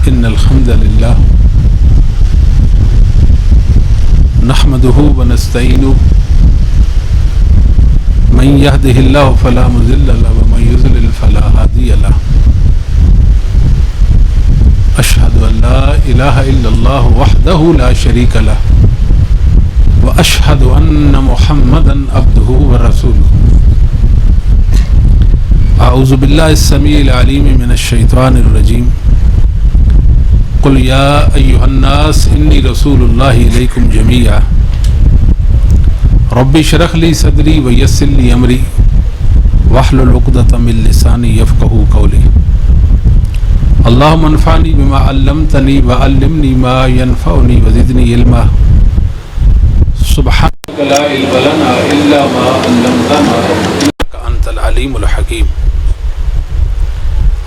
إن الحمد لله نحمده ونستعينه من يهده الله فلا مضل له ومن يضلل فلا هادي له أشهد أن لا إله إلا الله وحده لا شريك له وأشهد أن محمدا عبده ورسوله أعوذ بالله السميع العليم من الشيطان الرجيم قل يا أيها الناس إني رسول الله إليكم جميعا ربي اشرح لي صدري ويسر لي أمري واحلل عقدة من لساني يفقهوا قولي اللهم انفعني بما علمتني وعلمني ما ينفعني وزدني علما سبحانك لا علم لنا إلا ما علمتنا إنك أنت العليم الحكيم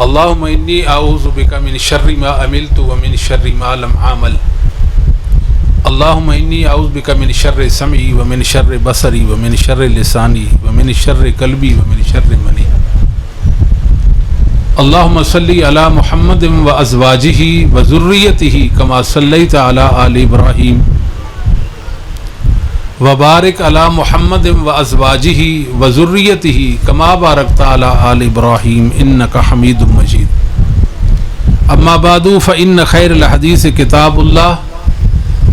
اللهم إني أعوذ بك من شر ما عملت ومن شر ما لم أعمل اللهم إني أعوذ بك من شر سمعي ومن شر بصري ومن شر لساني ومن شر قلبي ومن شر مني اللهم صل على محمد وأزواجه وذريته كما صليت على آل إبراهيم وبارك على محمد وأزواجه وذريته كما باركت على آل إبراهيم إنك حميد مجيد أما بعد فإن خير الحديث كتاب الله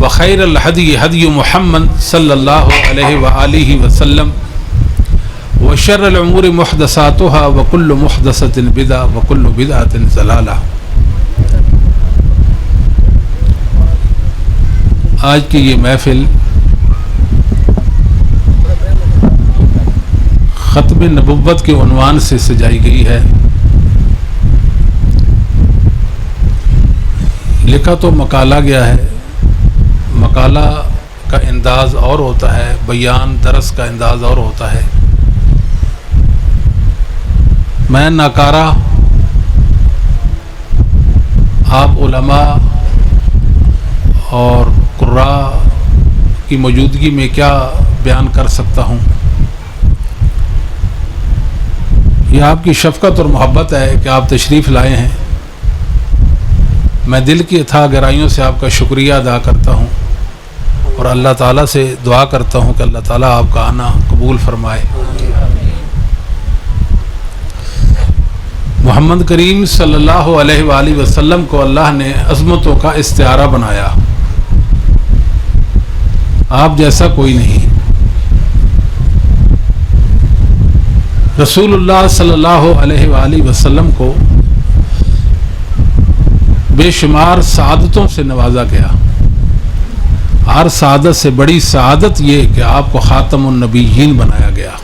وخير الهدي هدي محمد صلى الله عليه وآله وسلم وشر الأمور محدثاتها وكل محدثة بدعة وكل بدعة ضلالة. آج کی یہ محفل ختم نبوت کے عنوان سے سجائی گئی ہے. لکھا تو مقالہ گیا ہے، مقالہ کا انداز اور ہوتا ہے، بیان درس کا انداز اور ہوتا ہے. میں ناکارہ آپ علماء اور قراء کی موجودگی میں کیا بیان کر سکتا ہوں. یہ آپ کی شفقت اور محبت ہے کہ آپ تشریف لائے ہیں. میں دل کی اتھاہ گہرائیوں سے آپ کا شکریہ ادا کرتا ہوں اور اللہ تعالیٰ سے دعا کرتا ہوں کہ اللہ تعالیٰ آپ کا آنا قبول فرمائے. محمد کریم صلی اللہ علیہ وآلہ وسلم کو اللہ نے عظمتوں کا استعارہ بنایا. آپ جیسا کوئی نہیں. رسول اللہ صلی اللہ علیہ وآلہ وسلم کو بے شمار سعادتوں سے نوازا گیا. ہر سعادت سے بڑی سعادت یہ کہ آپ کو خاتم النبیین بنایا گیا.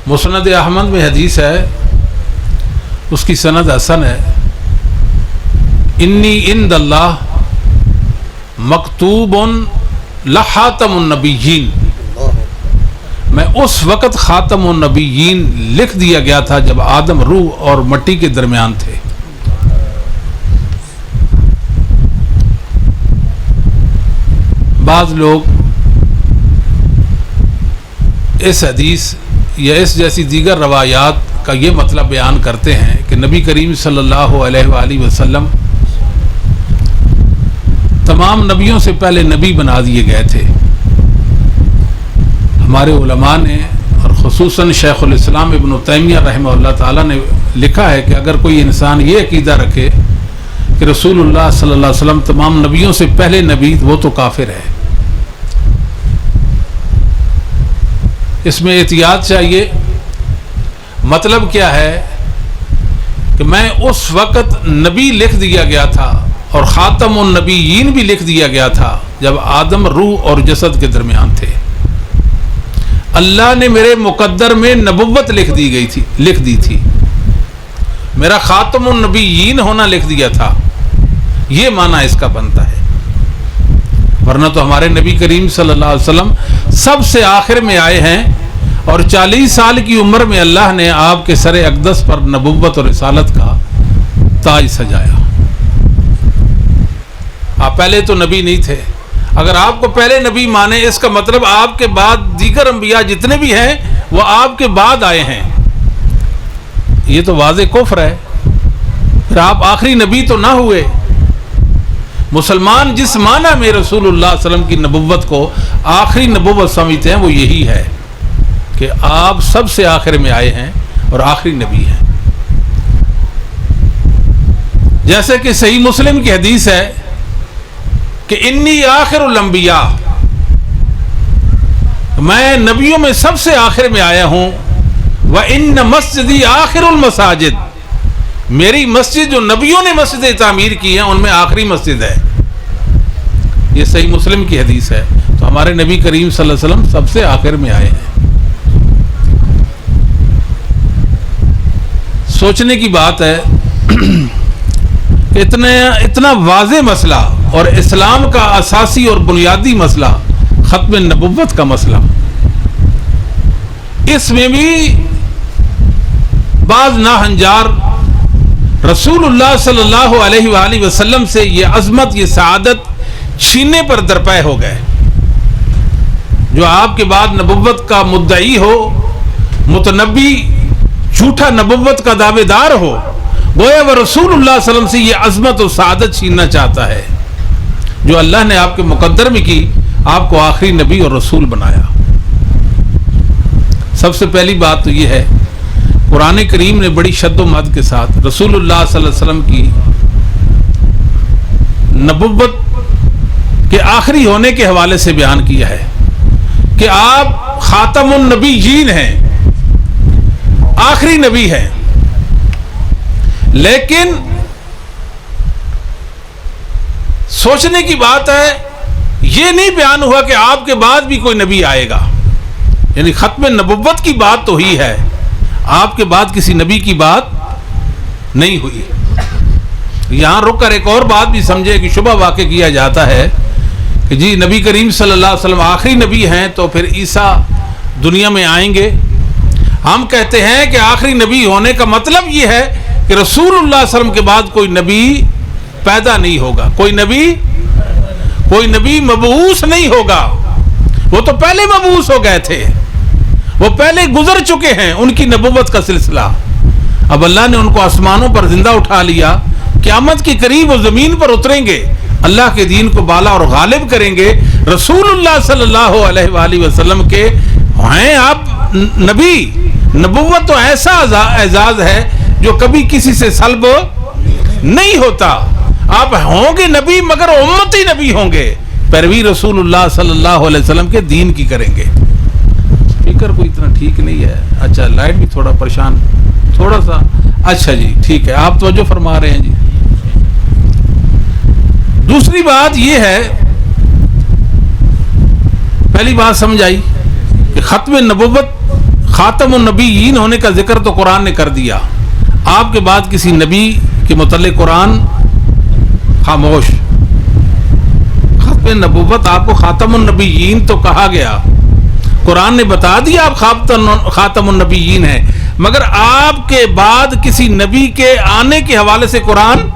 مسند احمد میں حدیث ہے، اس کی سند حسن ہے، انی عند اللہ مکتوب لخاتم النبیین. میں اس وقت خاتم النبیین لکھ دیا گیا تھا جب آدم روح اور مٹی کے درمیان تھے. بعض لوگ اس حدیث یا اس جیسی دیگر روایات کا یہ مطلب بیان کرتے ہیں کہ نبی کریم صلی اللہ علیہ وآلہ وسلم تمام نبیوں سے پہلے نبی بنا دیے گئے تھے. ہمارے علماء نے اور خصوصاً شیخ الاسلام ابن تیمیہ رحمہ اللہ تعالیٰ نے لکھا ہے کہ اگر کوئی انسان یہ عقیدہ رکھے کہ رسول اللہ صلی اللہ علیہ وسلم تمام نبیوں سے پہلے نبی، وہ تو کافر ہے. اس میں احتیاط چاہیے. مطلب کیا ہے کہ میں اس وقت نبی لکھ دیا گیا تھا اور خاتم النبیین بھی لکھ دیا گیا تھا جب آدم روح اور جسد کے درمیان تھے. اللہ نے میرے مقدر میں نبوت لکھ دی تھی. میرا خاتم النبیین ہونا لکھ دیا تھا. یہ معنی اس کا بنتا ہے. ورنہ تو ہمارے نبی کریم صلی اللہ علیہ وسلم سب سے آخر میں آئے ہیں اور 40 سال کی عمر میں اللہ نے آپ کے سر اقدس پر نبوت اور رسالت کا تاج سجایا. آپ پہلے تو نبی نہیں تھے. اگر آپ کو پہلے نبی مانے اس کا مطلب آپ کے بعد دیگر انبیاء جتنے بھی ہیں وہ آپ کے بعد آئے ہیں. یہ تو واضح کفر ہے. پھر آپ آخری نبی تو نہ ہوئے. مسلمان جس معنی میں رسول اللہ صلی اللہ علیہ وسلم کی نبوت کو آخری نبوت سمجھتے ہیں وہ یہی ہے کہ آپ سب سے آخر میں آئے ہیں اور آخری نبی ہیں. جیسے کہ صحیح مسلم کی حدیث ہے کہ انی آخر الانبیاء، میں نبیوں میں سب سے آخر میں آیا ہوں. وَإِنَّ مَسْجِدِي آخر المساجد، میری مسجد جو نبیوں نے مسجدیں تعمیر کی ہیں ان میں آخری مسجد ہے. یہ صحیح مسلم کی حدیث ہے. تو ہمارے نبی کریم صلی اللہ علیہ وسلم سب سے آخر میں آئے ہیں. سوچنے کی بات ہے کہ اتنا واضح مسئلہ اور اسلام کا اساسی اور بنیادی مسئلہ ختم نبوت کا مسئلہ، اس میں بھی بعض ناہنجار رسول اللہ صلی اللہ علیہ وآلہ وسلم سے یہ عظمت، یہ سعادت چھیننے پر درپے ہو گئے. جو آپ کے بعد نبوت کا مدعی ہو، متنبی، جھوٹا نبوت کا دعوے دار ہو، گویا وہ رسول اللہ صلی اللہ علیہ وسلم سے یہ عظمت و سعادت چھیننا چاہتا ہے جو اللہ نے آپ کے مقدر میں کی، آپ کو آخری نبی اور رسول بنایا. سب سے پہلی بات تو یہ ہے، قرآن کریم نے بڑی شد و مد کے ساتھ رسول اللہ صلی اللہ علیہ وسلم کی نبوت کے آخری ہونے کے حوالے سے بیان کیا ہے کہ آپ خاتم النبیین ہیں، آخری نبی ہیں. لیکن سوچنے کی بات ہے، یہ نہیں بیان ہوا کہ آپ کے بعد بھی کوئی نبی آئے گا. یعنی ختم نبوت کی بات تو ہی ہے، آپ کے بعد کسی نبی کی بات نہیں ہوئی. یہاں رک کر ایک اور بات بھی سمجھے کہ شبہ واقع کیا جاتا ہے کہ جی نبی کریم صلی اللہ علیہ وسلم آخری نبی ہیں تو پھر عیسیٰ دنیا میں آئیں گے. ہم کہتے ہیں کہ آخری نبی ہونے کا مطلب یہ ہے کہ رسول اللہ صلی اللہ علیہ وسلم کے بعد کوئی نبی پیدا نہیں ہوگا، کوئی نبی مبعوث نہیں ہوگا. وہ تو پہلے مبعوث ہو گئے تھے، وہ پہلے گزر چکے ہیں ان کی نبوت کا سلسلہ. اب اللہ نے ان کو آسمانوں پر زندہ اٹھا لیا، قیامت کے قریب وہ زمین پر اتریں گے، اللہ کے دین کو بالا اور غالب کریں گے. رسول اللہ صلی اللہ علیہ وآلہ وسلم کے ہیں آپ نبی. نبوت تو ایسا اعزاز ہے جو کبھی کسی سے سلب نہیں ہوتا. آپ ہوں گے نبی مگر امتی نبی ہوں گے، پیروی رسول اللہ صلی اللہ علیہ وسلم کے دین کی کریں گے. اسپیکر کو اتنا ٹھیک نہیں ہے. اچھا لائٹ بھی تھوڑا پریشان، تھوڑا سا. اچھا جی ٹھیک ہے، آپ توجہ فرما رہے ہیں جی. دوسری بات یہ ہے، پہلی بات سمجھ آئی کہ ختم نبوت، خاتم النبیین ہونے کا ذکر تو قرآن نے کر دیا. آپ کے بعد کسی نبی کے متعلق قرآن خاموش. ختم نبوت آپ کو خاتم النبیین تو کہا گیا، قرآن نے بتا دیا آپ خاتم النبیین ہیں، مگر آپ کے بعد کسی نبی کے آنے کے حوالے سے قرآن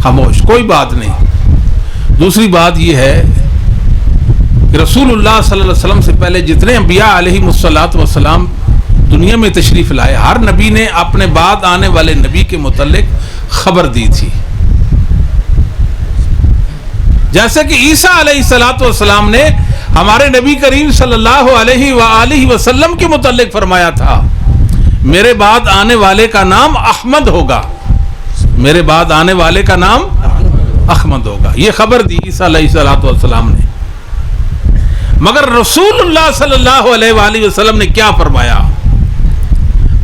خاموش، کوئی بات نہیں. دوسری بات یہ ہے کہ رسول اللہ صلی اللہ علیہ وسلم سے پہلے جتنے انبیاء علیہم الصلوۃ والسلام دنیا میں تشریف لائے، ہر نبی نے اپنے بعد آنے والے نبی کے متعلق خبر دی تھی. جیسے کہ عیسیٰ علیہ الصلوۃ والسلام نے ہمارے نبی کریم صلی اللہ علیہ وآلہ وسلم کے متعلق فرمایا تھا، میرے بعد آنے والے کا نام احمد ہوگا، میرے بعد آنے والے کا نام احمد ہوگا. یہ خبر دی عیسیٰ علیہ الصلوۃ والسلام نے. مگر رسول اللہ صلی اللہ علیہ وآلہ وسلم نے کیا فرمایا؟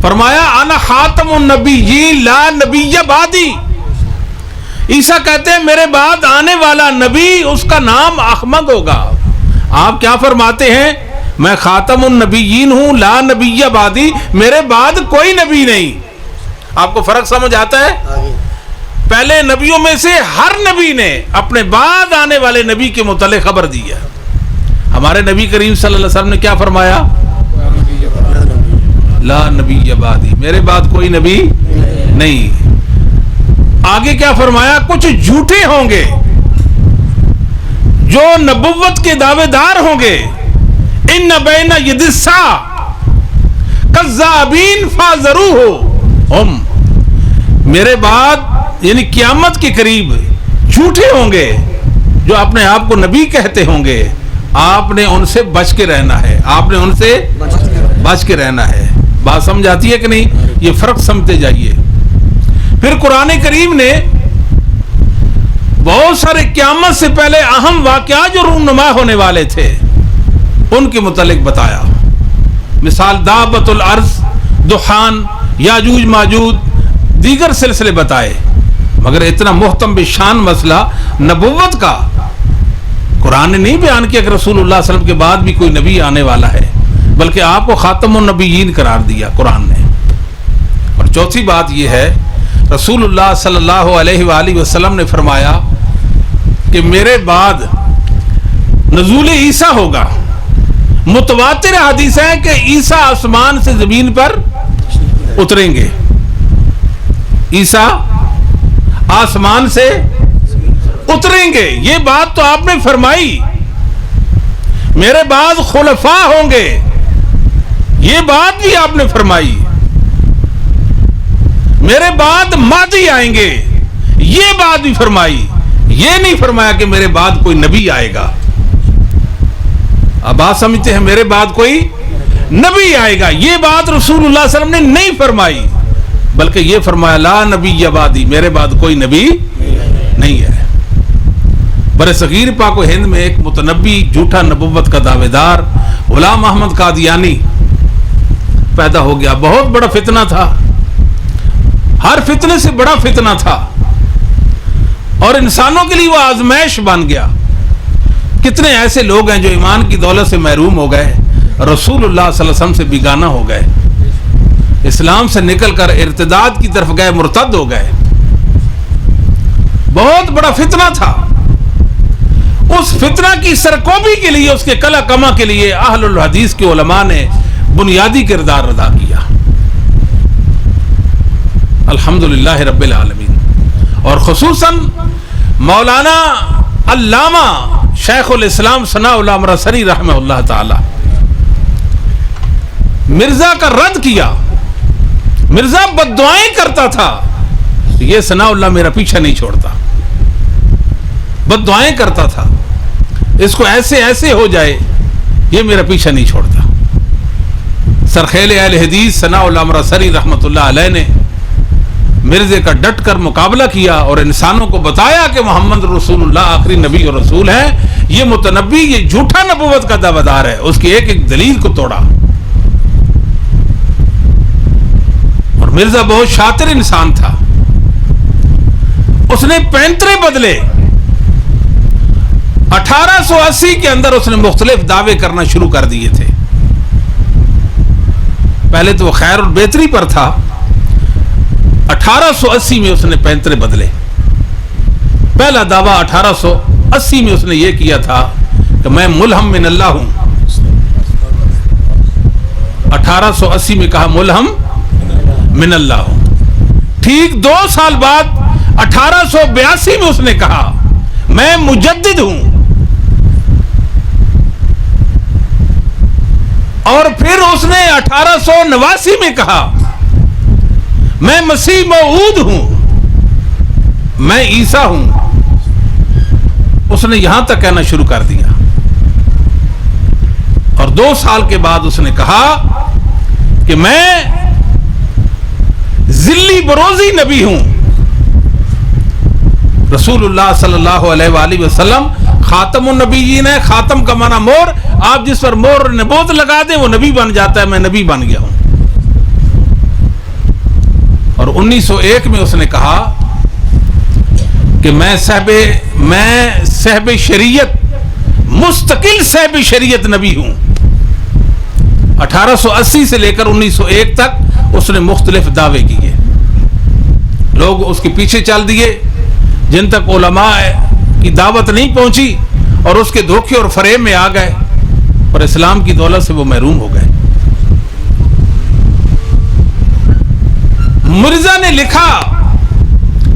فرمایا انا خاتم النبیین لا نبی بعدی. عیسیٰ کہتے ہیں میرے بعد آنے والا نبی اس کا نام احمد ہوگا. آپ کیا فرماتے ہیں؟ میں خاتم النبیین ہوں لا نبی بعدی، میرے بعد کوئی نبی نہیں. آپ کو فرق سمجھ آتا ہے؟ پہلے نبیوں میں سے ہر نبی نے اپنے بعد آنے والے نبی کے متعلق خبر دی ہے. ہمارے نبی کریم صلی اللہ علیہ وسلم نے کیا فرمایا؟ لا نبی بعدی، میرے بعد کوئی نبی نہیں. آگے کیا فرمایا؟ کچھ جھوٹے ہوں گے جو نبوت کے دعوے دار ہوں گے، ان بین ید الساعۃ کذابین فاذروہ ہم، میرے بعد یعنی قیامت کے قریب جھوٹے ہوں گے جو اپنے آپ کو نبی کہتے ہوں گے، آپ نے ان سے بچ کے رہنا ہے، آپ نے ان سے بچ کے رہنا ہے۔ بات سمجھ آتی ہے کہ نہیں؟ یہ فرق سمجھتے جائیے۔ پھر قرآن کریم نے بہت سارے قیامت سے پہلے اہم واقعات جو رونما ہونے والے تھے ان کے متعلق بتایا۔ مثال دابت الارض، دخان، یاجوج ماجوج، دیگر سلسلے بتائے، مگر اتنا محتم بشان مسئلہ نبوت کا قرآن نے نہیں بیان کیا کہ رسول اللہ صلی اللہ علیہ وسلم کے بعد بھی کوئی نبی آنے والا ہے، بلکہ آپ کو خاتم النبیین قرار دیا قرآن نے۔ اور چوتھی بات یہ ہے، رسول اللہ صلی اللہ علیہ وآلہ وسلم نے فرمایا کہ میرے بعد نزول عیسیٰ ہوگا۔ متواتر حدیث ہے کہ عیسیٰ آسمان سے زمین پر اتریں گے، عیسیٰ آسمان سے اتریں گے، یہ بات تو آپ نے فرمائی۔ میرے بعد خلفاء ہوں گے، یہ بات بھی آپ نے فرمائی۔ میرے بعد مہدی آئیں گے، یہ بات بھی فرمائی۔ یہ نہیں فرمایا کہ میرے بعد کوئی نبی آئے گا۔ اب بات سمجھتے ہیں، میرے بعد کوئی نبی آئے گا، یہ بات رسول اللہ صلی اللہ علیہ وسلم نے نہیں فرمائی، بلکہ یہ فرمایا لا نبی بعدی، میرے بعد کوئی نبی نہیں ہے۔ برے صغیر پاک و ہند میں ایک متنبی جھوٹا نبوت کا دعوے دار غلام احمد قادیانی پیدا ہو گیا۔ بہت بڑا فتنہ تھا، ہر فتنے سے بڑا فتنہ تھا، اور انسانوں کے لیے وہ آزمائش بن گیا۔ کتنے ایسے لوگ ہیں جو ایمان کی دولت سے محروم ہو گئے، رسول اللہ صلی اللہ علیہ وسلم سے بیگانہ ہو گئے، اسلام سے نکل کر ارتداد کی طرف گئے، مرتد ہو گئے۔ بہت بڑا فتنہ تھا۔ اس فتنہ کی سرکوبی کے لیے، اس کے کلا کما کے لیے اہل الحدیث کے علماء نے بنیادی کردار ادا کیا، الحمدللہ رب العالمین۔ اور خصوصاً مولانا علامہ شیخ الاسلام ثناء اللہ مرسری رحمہ اللہ تعالی مرزا کا رد کیا۔ مرزا بد دعائیں کرتا تھا، یہ ثناء اللہ میرا پیچھا نہیں چھوڑتا، بد دعائیں کرتا تھا، اس کو ایسے ایسے ہو جائے، یہ میرا پیچھا نہیں چھوڑتا۔ سرخیل اہل حدیث ثناء اللہ مرسری رحمۃ اللہ علیہ نے مرزے کا ڈٹ کر مقابلہ کیا اور انسانوں کو بتایا کہ محمد رسول اللہ آخری نبی اور رسول ہے، یہ متنبی، یہ جھوٹا نبوت کا دعویٰ دار ہے۔ اس کی ایک ایک دلیل کو توڑا، اور مرزا بہت شاطر انسان تھا، اس نے پینترے بدلے۔ 1880 کے اندر اس نے مختلف دعوے کرنا شروع کر دیے تھے۔ پہلے تو وہ خیر اور بہتری پر تھا، 1880 میں اس نے پینترے بدلے۔ پہلا دعویٰ 1880 میں اس نے یہ کیا تھا کہ میں ملہم من اللہ ہوں۔ 1880 میں کہا ملہم من اللہ ہوں۔ ٹھیک 2 سال بعد 1882 میں اس نے کہا میں مجدد ہوں، اور پھر اس نے 1889 میں کہا میں مسیح موعود ہوں، میں عیسیٰ ہوں۔ اس نے یہاں تک کہنا شروع کر دیا، اور 2 سال کے بعد اس نے کہا کہ میں ذلی بروزی نبی ہوں۔ رسول اللہ صلی اللہ علیہ وآلہ وسلم خاتم النبیین ہے، خاتم کا معنی مور، آپ جس پر مور نبوت لگا دیں وہ نبی بن جاتا ہے، میں نبی بن گیا ہوں۔ اور 1901 میں اس نے کہا کہ میں صاحب شریعت، مستقل صاحب شریعت نبی ہوں۔ 1880 سے لے کر 1901 تک اس نے مختلف دعوے کیے، لوگ اس کے پیچھے چل دیے، جن تک علماء کی دعوت نہیں پہنچی اور اس کے دھوکے اور فریب میں آ گئے، اور اسلام کی دولت سے وہ محروم ہو گئے۔ مرزا نے لکھا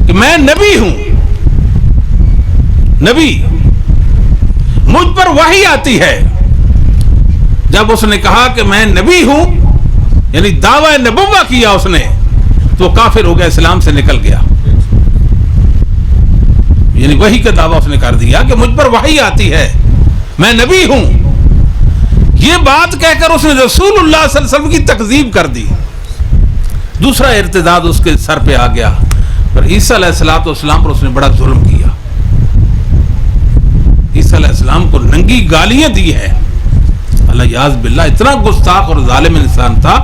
کہ میں نبی ہوں، نبی، مجھ پر وحی آتی ہے۔ جب اس نے کہا کہ میں نبی ہوں، یعنی دعویٰ نبوہ کیا اس نے، تو وہ کافر ہو گیا, اسلام سے نکل گیا. یعنی وحی کا دعویٰ اس نے کر دیا کہ مجھ پر وحی آتی ہے, میں نبی ہوں. یہ بات کہہ کر اس نے رسول اللہ صلی اللہ علیہ وسلم کی تکذیب کر دی. دوسرا ارتداد اس کے سر پہ آ گیا. پر عیسیٰ علیہ السلام پر اس نے بڑا ظلم کیا. عیسیٰ علیہ السلام کو ننگی گالیاں دی ہے. اللہ یاز باللہ, اتنا گستاخ اور ظالم انسان تھا,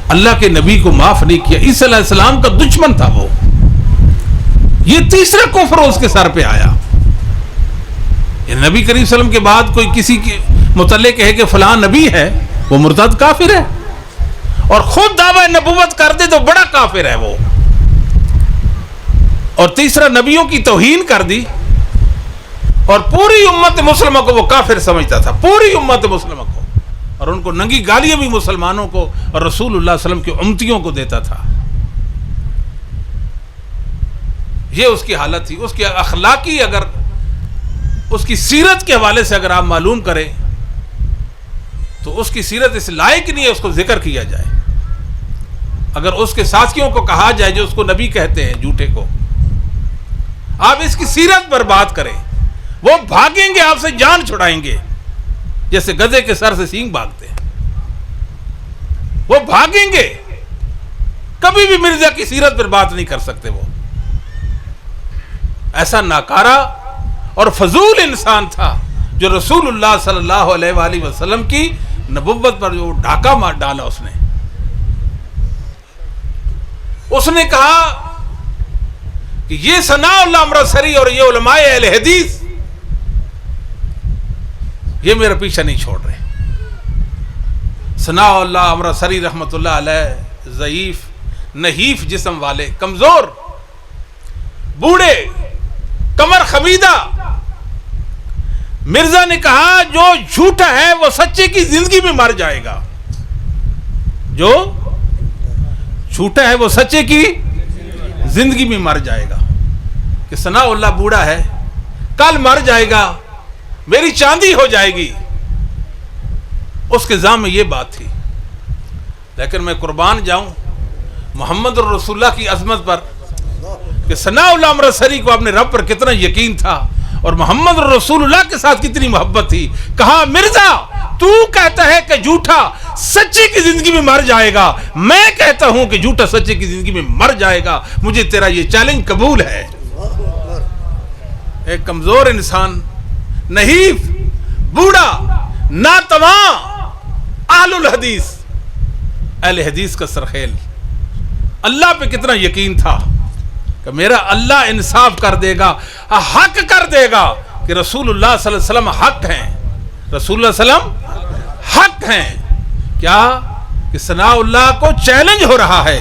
اللہ کے نبی کو معاف نہیں کیا. عیسیٰ علیہ السلام کا دشمن تھا وہ. یہ تیسرا کفر اس کے سر پہ آیا. یہ نبی کریم صلی اللہ علیہ وسلم کے بعد کوئی کسی کے متعلق کہے کہ فلاں نبی ہے, وہ مرتد کافر ہے, اور خود دعویٰ نبوت کر دے تو بڑا کافر ہے وہ. اور تیسرا نبیوں کی توہین کر دی, اور پوری امت مسلمہ کو وہ کافر سمجھتا تھا, پوری امت مسلمہ کو, اور ان کو ننگی گالیاں بھی مسلمانوں کو اور رسول اللہ صلی اللہ علیہ وسلم کی امتیوں کو دیتا تھا. یہ اس کی حالت تھی. اس کی اخلاقی, اگر اس کی سیرت کے حوالے سے اگر آپ معلوم کریں تو اس کی سیرت اس لائق نہیں ہے اس کو ذکر کیا جائے. اگر اس کے ساتھیوں کو کہا جائے جو اس کو نبی کہتے ہیں جھوٹے کو, آپ اس کی سیرت پر بات کریں, وہ بھاگیں گے آپ سے, جان چھڑائیں گے جیسے گدھے کے سر سے سینگ بھاگتے ہیں. وہ بھاگیں گے, کبھی بھی مرزا کی سیرت پر بات نہیں کر سکتے. وہ ایسا ناکارہ اور فضول انسان تھا جو رسول اللہ صلی اللہ علیہ وآلہ وسلم کی نبوت پر جو ڈاکہ مار ڈالا. اس نے کہا کہ یہ ثناء اللہ امرتسری اور یہ علماء اہل حدیث یہ میرا پیچھا نہیں چھوڑ رہے. ثناء اللہ امرتسری رحمت اللہ علیہ ضعیف نحیف جسم والے, کمزور, بوڑھے, کمر خمیدہ. مرزا نے کہا جو جھوٹا ہے وہ سچے کی زندگی میں مر جائے گا, جو جھوٹا ہے وہ سچے کی زندگی میں مر جائے گا. کہ ثناء اللہ بوڑھا ہے, کل مر جائے گا, میری چاندی ہو جائے گی. اس کے ذہن میں یہ بات تھی. لیکن میں قربان جاؤں محمد رسول اللہ کی عظمت پر کہ ثناء اللہ امرتسری کو اپنے رب پر کتنا یقین تھا اور محمد رسول اللہ کے ساتھ کتنی محبت تھی. کہا مرزا تو کہتا ہے کہ جھوٹا سچے کی زندگی میں مر جائے گا, میں کہتا ہوں کہ جھوٹا سچے کی زندگی میں مر جائے گا, مجھے تیرا یہ چیلنج قبول ہے. ایک کمزور انسان, نحیف, بوڑھا, ناتواں, اہل الحدیث, اہل حدیث کا سرخیل, اللہ پہ کتنا یقین تھا کہ میرا اللہ انصاف کر دے گا, حق کر دے گا کہ رسول اللہ صلی اللہ علیہ وسلم حق ہیں, رسول اللہ صلی اللہ علیہ وسلم حق ہیں. کیا کہ ثناء اللہ کو چیلنج ہو رہا ہے,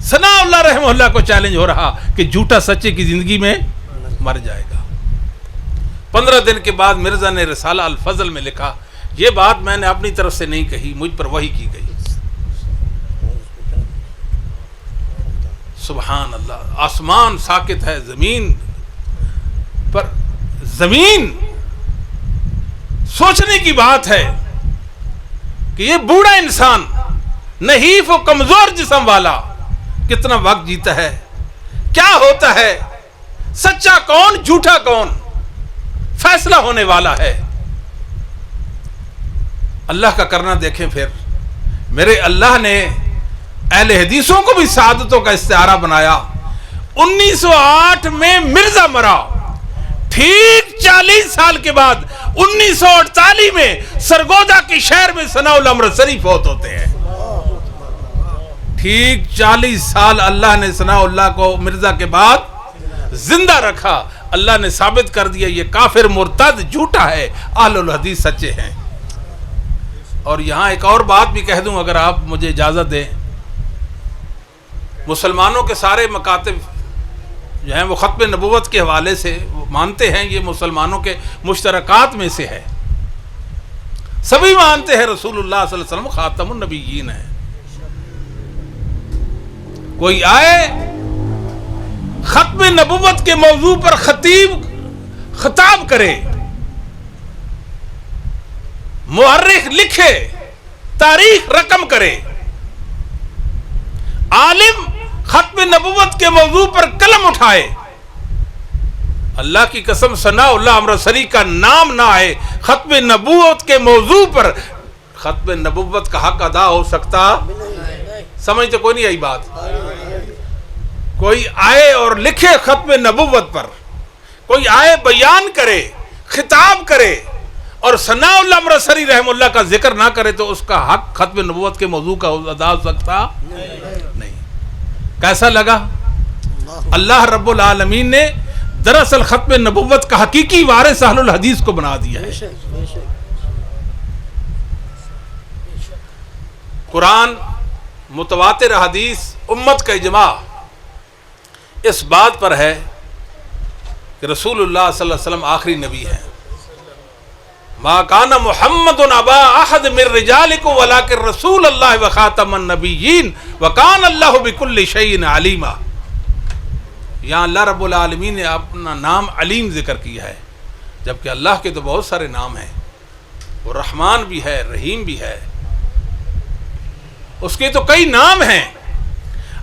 ثناء اللہ رحمہ اللہ کو چیلنج ہو رہا کہ جھوٹا سچے کی زندگی میں مر جائے گا. 15 دن کے بعد مرزا نے رسالہ الفضل میں لکھا, یہ بات میں نے اپنی طرف سے نہیں کہی, مجھ پر وحی کی گئی. سبحان اللہ, آسمان ساکت ہے, زمین پر, زمین سوچنے کی بات ہے کہ یہ بوڑھا انسان, نحیف و کمزور جسم والا کتنا وقت جیتا ہے, کیا ہوتا ہے, سچا کون جھوٹا کون, فیصلہ ہونے والا ہے. اللہ کا کرنا دیکھیں. پھر میرے اللہ نے اہل حدیثوں کو بھی سعادتوں کا استعارہ بنایا. 1908 میں مرزا مرا, ٹھیک 40 سال کے بعد 1948 میں سرگودا کے شہر میں ثناء اللہ امرتسری فوت ہوتے ہیں. ٹھیک 40 سال اللہ نے ثناء اللہ کو مرزا کے بعد زندہ رکھا. اللہ نے ثابت کر دیا یہ کافر مرتد جھوٹا ہے, اہل الحدیث سچے ہیں. اور یہاں ایک اور بات بھی کہہ دوں اگر آپ مجھے اجازت دیں. مسلمانوں کے سارے مکاتب جو ہیں وہ ختم نبوت کے حوالے سے مانتے ہیں, یہ مسلمانوں کے مشترکات میں سے ہے. سبھی مانتے ہیں رسول اللہ صلی اللہ علیہ وسلم خاتم النبیین ہیں. کوئی آئے ختم نبوت کے موضوع پر خطاب کرے, مورخ لکھے, تاریخ رقم کرے, عالم ختم نبوت کے موضوع پر قلم اٹھائے، اللہ کی قسم ثناء اللہ امرتسری کا نام نہ آئے ختم نبوت کے موضوع پر، ختم نبوت کا حق ادا ہو سکتا؟ سمجھ تو کوئی نہیں آئی بات؟ کوئی آئے اور لکھے ختم نبوت پر، کوئی آئے بیان کرے، خطاب کرے، اور ثناء اللہ امرتسری رحم اللہ کا ذکر نہ کرے تو اس کا حق ختم نبوت کے موضوع کا ادا ہو سکتا نہیں۔ کیسا لگا؟ اللہ رب العالمین نے دراصل ختم نبوت کا حقیقی وارث اہل الحدیث کو بنا دیا ہے۔ قرآن، متواتر حدیث، امت کا اجماع اس بات پر ہے کہ رسول اللہ صلی اللہ علیہ وسلم آخری نبی ہیں۔ ما کان محمد ابا احد من رجالکم ولکن رسول اللہ وخاتم النبیین وکان اللہ بکل شیء علیما۔ یہاں اللہ رب العالمین نے اپنا نام علیم ذکر کیا ہے، جبکہ اللہ کے تو بہت سارے نام ہیں، وہ رحمان بھی ہے، رحیم بھی ہے، اس کے تو کئی نام ہیں۔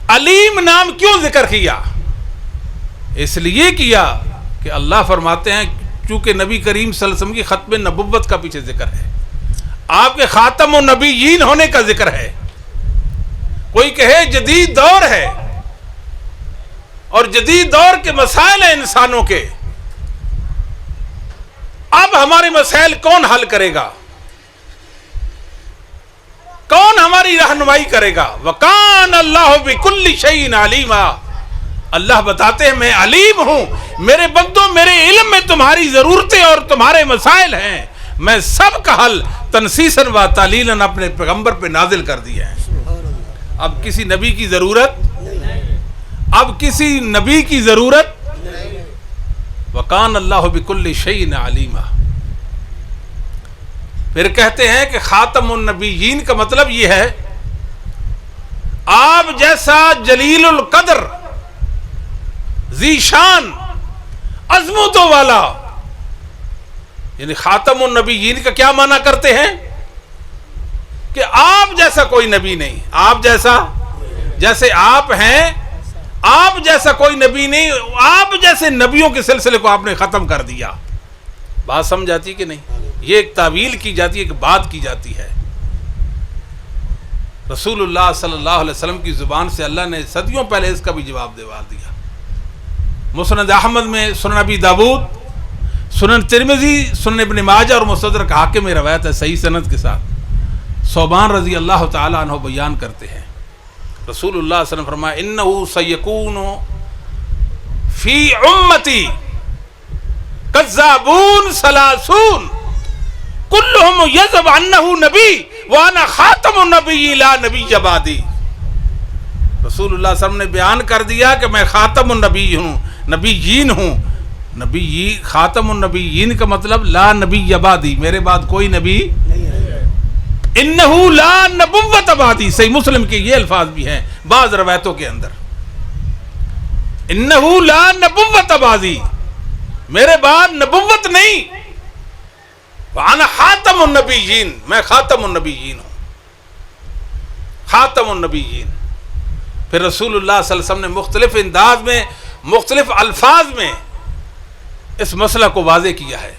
علیم نام کیوں ذکر کیا؟ اس لیے کیا کہ اللہ فرماتے ہیں چونکہ نبی کریم صلی اللہ علیہ وسلم کی ختم نبوت کا پیچھے ذکر ہے، آپ کے خاتم النبیین ہونے کا ذکر ہے۔ کوئی کہے جدید دور ہے اور جدید دور کے مسائل ہیں انسانوں کے، اب ہمارے مسائل کون حل کرے گا؟ کون ہماری رہنمائی کرے گا؟ وَكَانَ اللَّهُ بِكُلِّ شَيْءٍ عَلِيمًا۔ اللہ بتاتے ہیں میں علیم ہوں، میرے بندوں میرے علم میں تمہاری ضرورتیں اور تمہارے مسائل ہیں، میں سب کا حل تنسیساً و تعلیلاً اپنے پیغمبر پہ نازل کر دیا ہے۔ اب کسی نبی کی ضرورت، اب کسی نبی کی ضرورت، وَكَانَ اللَّهُ بِكُلِّ شَيْءٍ عَلِيمًا۔ پھر کہتے ہیں کہ خاتم النبیین کا مطلب یہ ہے آپ جیسا جلیل القدر، ذی شان، عظمتوں والا، یعنی خاتم النبیین کا کیا معنی کرتے ہیں؟ کہ آپ جیسا کوئی نبی نہیں، آپ جیسے آپ ہیں، آپ جیسا کوئی نبی نہیں، آپ جیسے نبیوں کے سلسلے کو آپ نے ختم کر دیا۔ بات سمجھ آتی کہ نہیں؟ یہ ایک تعویل کی جاتی ہے، ایک بات کی جاتی ہے۔ رسول اللہ صلی اللہ علیہ وسلم کی زبان سے اللہ نے صدیوں پہلے اس کا بھی جواب دے دیا۔ مسند احمد میں، سنن ابی داود، سنن ترمذی، سنن ابن ماجہ اور مستدرک حاکم میں روایت ہے صحیح سند کے ساتھ۔ ثوبان رضی اللہ تعالیٰ عنہ بیان کرتے ہیں رسول اللہ صلی اللہ علیہ وسلم فرمایا انہ سیکون فی امتی کذابون ثلاثون کلہم یزعم انہ نبی وانا خاتم النبی لا نبی بعدی۔ رسول اللہ صلی اللہ علیہ وسلم نے بیان کر دیا کہ میں خاتم النبی ہوں، نبیین ہوں۔ نبی خاتم النبیین کا مطلب لا نبی بعدی، میرے بعد کوئی نبی انہو لا نبوت بعدی۔ صحیح مسلم کے یہ الفاظ بھی ہیں بعض روایتوں کے اندر، انہو لا نبوت بعدی، میرے بعد نبوت نہیں، وانا خاتم النبیین، میں خاتم النبیین ہوں، خاتم النبیین۔ پھر رسول اللہ صلی اللہ علیہ وسلم نے مختلف انداز میں، مختلف الفاظ میں اس مسئلہ کو واضح کیا ہے۔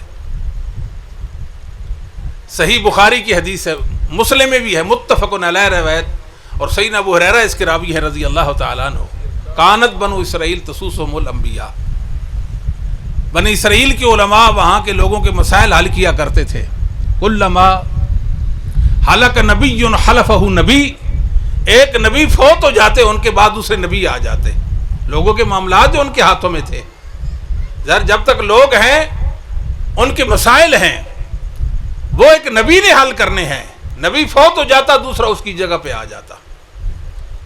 صحیح بخاری کی حدیث ہے، مسلم میں بھی ہے، متفق علیہ روایت، اور سیدنا ابو ہریرہ اس کے راوی ہیں رضی اللہ تعالیٰ عنہ۔ کانت بنو اسرائیل تسوسہم الانبیاء، بنی اسرائیل کے علماء وہاں کے لوگوں کے مسائل حل کیا کرتے تھے۔ کلما حلق نبی حلفہ نبی، ایک نبی فوت ہو جاتے ان کے بعد دوسرے نبی آ جاتے، لوگوں کے معاملات جو ان کے ہاتھوں میں تھے، جب تک لوگ ہیں ان کے مسائل ہیں وہ ایک نبی نے حل کرنے ہیں، نبی فوت ہو جاتا دوسرا اس کی جگہ پہ آ جاتا۔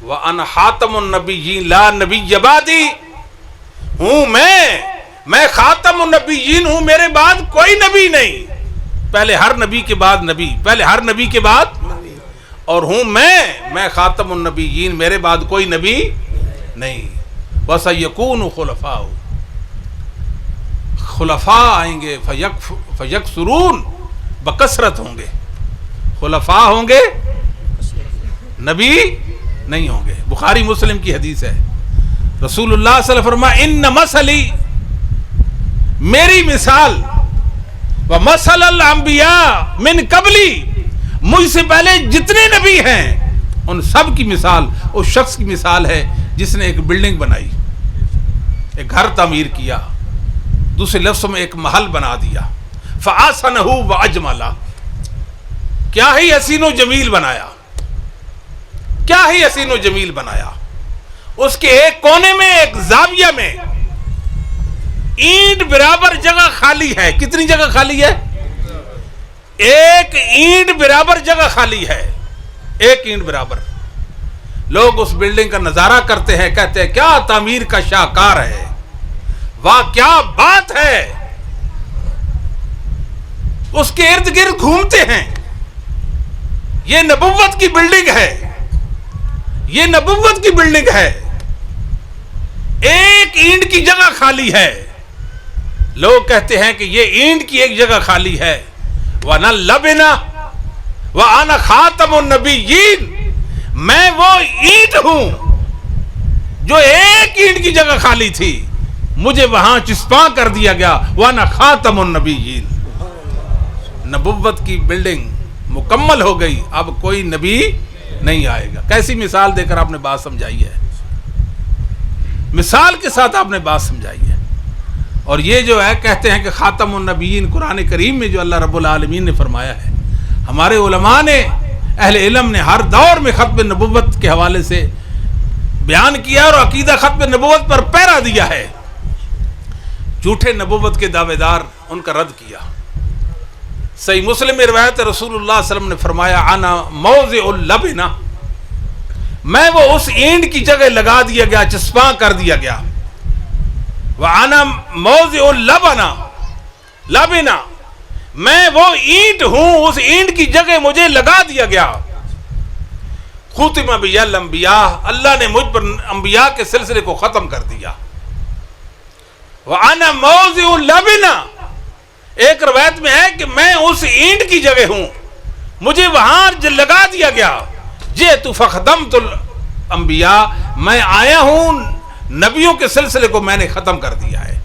وَأَنَا خَاتَمُ النَّبِيِّينَ لَا نَبِيَّ بَعْدِي، ہوں میں خاتم النبیین ہوں، میرے بعد کوئی نبی نہیں، پہلے ہر نبی کے بعد نبی، پہلے ہر نبی کے بعد، اور ہوں میں خاتم النبیین، میرے بعد کوئی نبی نہیں۔ وَسَيَكُونُ خُلَفَاءُ، خلفاء آئیں گے، فَيَكْثُرُونَ، بکثرت ہوں گے، خلفاء ہوں گے، نبی نہیں ہوں گے۔ بخاری مسلم کی حدیث ہے۔ رسول اللہ صلی اللہ علیہ وسلم فرمایا ان مثلی، میری مثال، ومثل الانبیاء من قبلی، مجھ سے پہلے جتنے نبی ہیں ان سب کی مثال اس شخص کی مثال ہے جس نے ایک بلڈنگ بنائی، ایک گھر تعمیر کیا، دوسرے لفظوں میں ایک محل بنا دیا، فَأَحْسَنَهُ وَأَجْمَلَهُ، کیا ہی حسین و جمیل بنایا، کیا ہی حسین و جمیل بنایا۔ اس کے ایک کونے میں، ایک زاویہ میں اینٹ برابر جگہ خالی ہے۔ کتنی جگہ خالی ہے؟ ایک اینٹ برابر جگہ خالی ہے، ایک اینٹ برابر۔ لوگ اس بلڈنگ کا نظارہ کرتے ہیں، کہتے ہیں کیا تعمیر کا شاہکار ہے، واہ کیا بات ہے، اس کے ارد گرد گھومتے ہیں۔ یہ نبوت کی بلڈنگ ہے، یہ نبوت کی بلڈنگ ہے، ایک اینٹ کی جگہ خالی ہے۔ لوگ کہتے ہیں کہ یہ اینٹ کی ایک جگہ خالی ہے، وَنَا لَبِنَا وَأَنَا خَاتَمُ النَّبِيِّينَ، میں وہ اینٹ ہوں جو ایک اینٹ کی جگہ خالی تھی، مجھے وہاں چسپاں کر دیا گیا، وَأَنَا خَاتَمُ النَّبِيِّينَ، نبوت کی بلڈنگ مکمل ہو گئی، اب کوئی نبی نہیں آئے گا۔ کیسی مثال دے کر آپ نے بات سمجھائی ہے، مثال کے ساتھ آپ نے بات سمجھائی ہے۔ اور یہ جو ہے کہتے ہیں کہ خاتم النبیین، قرآن کریم میں جو اللہ رب العالمین نے فرمایا ہے، ہمارے علماء نے، اہل علم نے ہر دور میں ختم نبوت کے حوالے سے بیان کیا اور عقیدہ ختم نبوت پر پیرا دیا ہے۔ جھوٹے نبوت کے دعوے دار ان کا رد کیا۔ صحیح مسلم میں روایت رسول اللہ صلی اللہ علیہ وسلم نے فرمایا انا موضع اللبنہ، میں وہ اس اینٹ کی جگہ لگا دیا گیا، چسپاں کر دیا گیا، وَأَنَا مَوْضِعُ اللَّبَنَ لَبِنَا، میں وہ اینٹ ہوں، اس اینٹ کی جگہ مجھے لگا دیا گیا۔ ختم بِیَ الْأَنْبِیَاء، اللہ نے مجھ پر انبیاء کے سلسلے کو ختم کر دیا۔ وَأَنَا مَوْضِعُ اللَّبِنَ، ایک روایت میں ہے کہ میں اس اینٹ کی جگہ ہوں، مجھے وہاں لگا دیا گیا۔ جئت فخدمت الانبیاء، میں آیا ہوں، نبیوں کے سلسلے کو میں نے ختم کر دیا ہے۔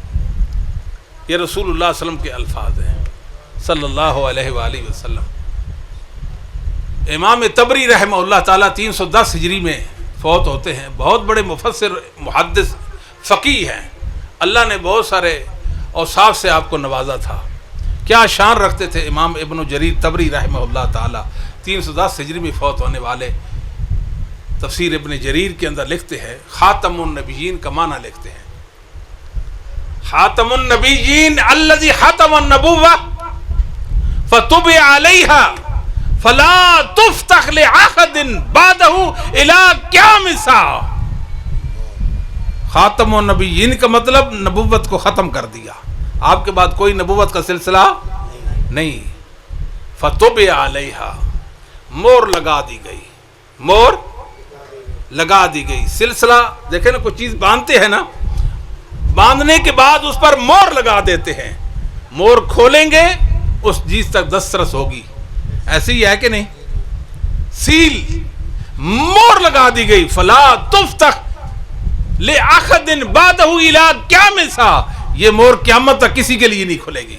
یہ رسول اللہ صلی اللہ علیہ وسلم کے الفاظ ہیں صلی اللہ علیہ وآلہ وسلم۔ امام طبری رحمہ اللہ تعالیٰ 310 ہجری میں فوت ہوتے ہیں، بہت بڑے مفسر، محدث، فقیہ ہیں۔ اللہ نے بہت سارے اوصاف سے آپ کو نوازا تھا۔ کیا شان رکھتے تھے امام ابن جریر طبری رحمہ اللہ تعالیٰ، 310 ہجری میں فوت ہونے والے۔ تفسیر ابن جریر کے اندر لکھتے ہیں، خاتم النبیین کا معنی لکھتے ہیں، خاتم النبیین الذی ختم النبوہ فطبع علیہا فلا تفتح لأحد بعدہ الی قیام الساعہ۔ خاتم النبیین کا مطلب نبوت کو ختم کر دیا، آپ کے بعد کوئی نبوت کا سلسلہ نہیں۔ فطبع علیہا، مور لگا دی گئی، مور لگا دی گئی۔ سلسلہ دیکھیں نا، کوئی چیز باندھتے ہیں نا، باندھنے کے بعد اس پر مور لگا دیتے ہیں، مور کھولیں گے اس چیز تک دسترس ہوگی، ایسے ہی ہے کہ نہیں؟ سیل، مور لگا دی گئی، فلا تفتح لأحد بعدہ الی قیام الساعہ، یہ مور قیامت تک کسی کے لیے نہیں کھلے گی۔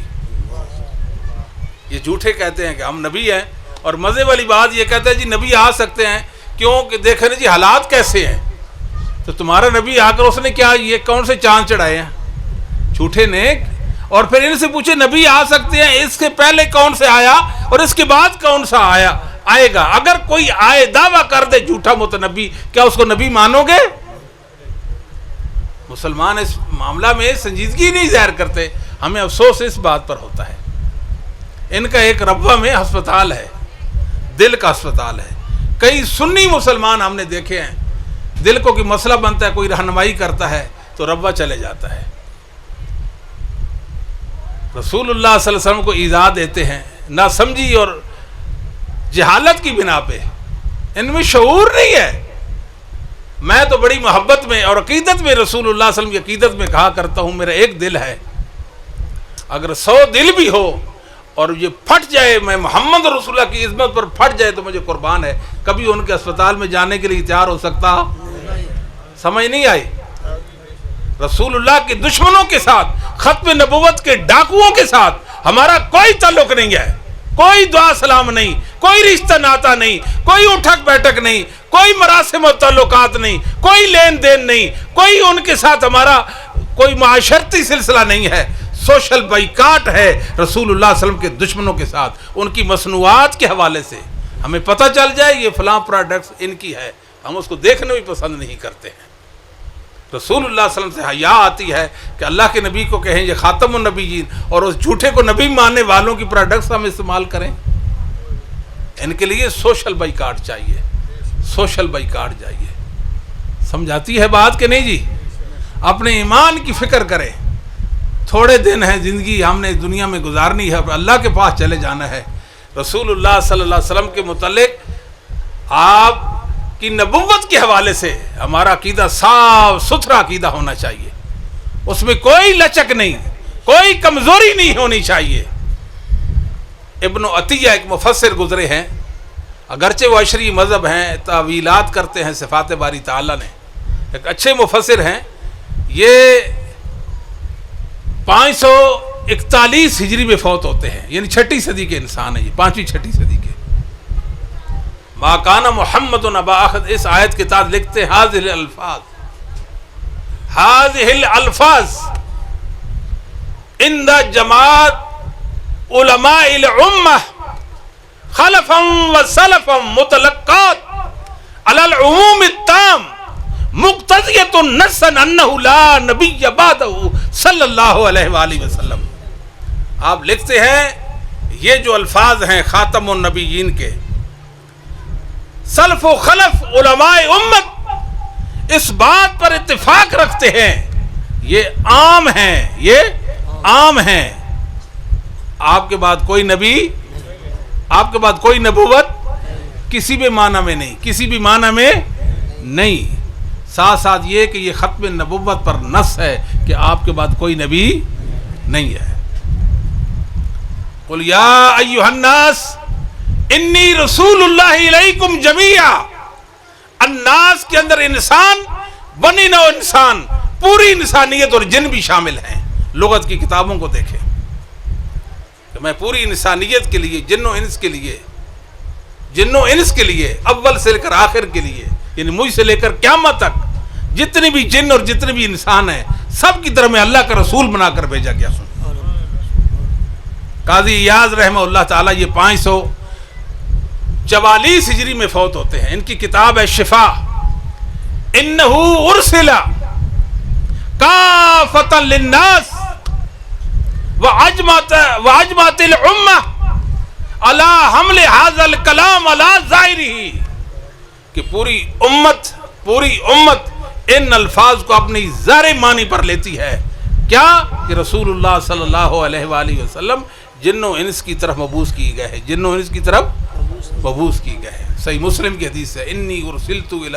یہ جھوٹے کہتے ہیں کہ ہم نبی ہیں، اور مزے والی بات یہ کہتے ہیں جی نبی آ سکتے ہیں، کیوں کہ دیکھیں جی حالات کیسے ہیں، تو تمہارا نبی آ کر اس نے کیا، یہ کون سے چاند چڑھائے ہیں جھوٹے نیک؟ اور پھر ان سے پوچھے نبی آ سکتے ہیں، اس کے پہلے کون سے آیا اور اس کے بعد کون سا آئے گا؟ اگر کوئی آئے دعویٰ کر دے جھوٹا متنبی، کیا اس کو نبی مانو گے؟ مسلمان اس معاملہ میں سنجیدگی نہیں ظاہر کرتے، ہمیں افسوس اس بات پر ہوتا ہے۔ ان کا ایک ربوہ میں ہسپتال ہے، دل کا ہسپتال ہے۔ کئی سنی مسلمان ہم نے دیکھے ہیں، دل کو کوئی مسئلہ بنتا ہے، کوئی رہنمائی کرتا ہے تو ربوہ چلے جاتا ہے۔ رسول اللہ صلی اللہ علیہ وسلم کو ایذا دیتے ہیں، ناسمجھی اور جہالت کی بنا پہ، ان میں شعور نہیں ہے۔ میں تو بڑی محبت میں اور عقیدت میں رسول اللہ صلی اللہ علیہ وسلم کی عقیدت میں کہا کرتا ہوں، میرا ایک دل ہے، اگر 100 دل بھی ہو اور یہ پھٹ جائے، میں محمد رسول اللہ کی عظمت پر پھٹ جائے تو مجھے قربان ہے، کبھی ان کے اسپتال میں جانے کے لیے تیار ہو سکتا؟ سمجھ نہیں آئی؟ رسول اللہ کے دشمنوں کے ساتھ، ختم نبوت کے ڈاکوؤں کے ساتھ ہمارا کوئی تعلق نہیں ہے، کوئی دعا سلام نہیں، کوئی رشتہ ناتا نہیں، کوئی اٹھک بیٹھک نہیں، کوئی مراسم و تعلقات نہیں، کوئی لین دین نہیں، کوئی ان کے ساتھ ہمارا کوئی معاشرتی سلسلہ نہیں ہے. سوشل بائیکاٹ ہے رسول اللہ صلی اللہ علیہ وسلم کے دشمنوں کے ساتھ. ان کی مصنوعات کے حوالے سے ہمیں پتہ چل جائے یہ فلاں پروڈکٹس ان کی ہے، ہم اس کو دیکھنا بھی پسند نہیں کرتے ہیں. رسول اللہ صلی اللہ علیہ وسلم سے حیا آتی ہے کہ اللہ کے نبی کو کہیں یہ خاتم النبیین، اور اس جھوٹے کو نبی ماننے والوں کی پروڈکٹس ہم استعمال کریں. ان کے لیے سوشل بائیکاٹ چاہیے، سوشل بائیکاٹ چاہیے. سمجھاتی ہے بات کہ نہیں جی؟ اپنے ایمان کی فکر کریں. تھوڑے دن ہیں زندگی ہم نے دنیا میں گزارنی ہے، اللہ کے پاس چلے جانا ہے. رسول اللہ صلی اللہ علیہ وسلم کے متعلق آپ کی نبوت کے حوالے سے ہمارا عقیدہ صاف ستھرا عقیدہ ہونا چاہیے. اس میں کوئی لچک نہیں، کوئی کمزوری نہیں ہونی چاہیے. ابن عطیہ ایک مفسر گزرے ہیں، اگرچہ وہ اشری مذہب ہیں، تعویلات کرتے ہیں صفات باری تعالیٰ نے، ایک اچھے مفسر ہیں. یہ 541 ہجری میں فوت ہوتے ہیں، یعنی 6 صدی کے انسان ہیں. یہ 5ویں 6 صدی کے. ما کان محمد ابا احد، اس آیت کے تحت لکھتے ہیں هذه الالفاظ عند جماعت علماء الامه خلفا وسلفا متلقات على العموم التام مقتضیۃ نصا انه لا نبی بعده صلی اللہ علیہ وآلہ وسلم. آپ لکھتے ہیں یہ جو الفاظ ہیں خاتم النبیین کے، سلف و خلف علماء امت اس بات پر اتفاق رکھتے ہیں، یہ عام ہیں، یہ عام ہیں. آپ کے بعد کوئی نبی، آپ کے بعد کوئی نبوت کسی بھی معنی میں نہیں، کسی بھی معنی میں نہیں. ساتھ ساتھ یہ کہ یہ ختم نبوت پر نص ہے کہ آپ کے بعد کوئی نبی نہیں ہے. قل یا ایھا الناس انی رسول اللہ الیکم جمیعا. الناس کے اندر انسان، بنی نوع انسان، پوری انسانیت اور جن بھی شامل ہیں. لغت کی کتابوں کو دیکھیں کہ میں پوری انسانیت کے لیے، جن و انس کے لیے، جن و انس کے لیے، اول سے لے کر آخر کے لیے، یعنی مجھ سے لے کر قیامت تک جتنی بھی جن اور جتنے بھی انسان ہیں سب کی طرف میں اللہ کا رسول بنا کر بھیجا گیا. قاضی ایاز رحمہ اللہ تعالیٰ یہ 544 ہجری میں فوت ہوتے ہیں. ان کی کتاب ہے شفا. انہ ارسل کافۃ للناس واجمعت الامہ علی حمل ھذا الکلام علی ظاہرہ، کہ پوری امت ان الفاظ کو اپنی ظاہر معنی پر لیتی ہے. کیا؟ کہ رسول اللہ صلی اللہ علیہ وآلہ وسلم جن و انس کی طرف مبعوث کیے گئے ہیں، جن و انس کی طرف مبعوث کیے گئے ہیں. صحیح مسلم کی حدیث ہے، انی ارسلت الی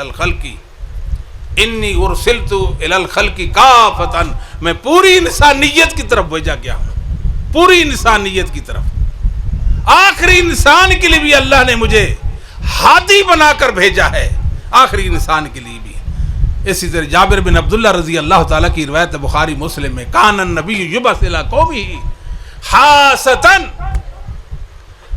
الخلق کافۃ، میں پوری انسانیت کی طرف بھیجا گیا ہوں، پوری انسانیت کی طرف. آخری انسان کے لیے بھی اللہ نے مجھے ہادی بنا کر بھیجا ہے، آخری انسان کے لیے بھی. اسی طرح جابر بن عبداللہ رضی اللہ تعالیٰ کی روایت بخاری مسلم میں، کان النبی یبعث الی قومہ خاصتاً،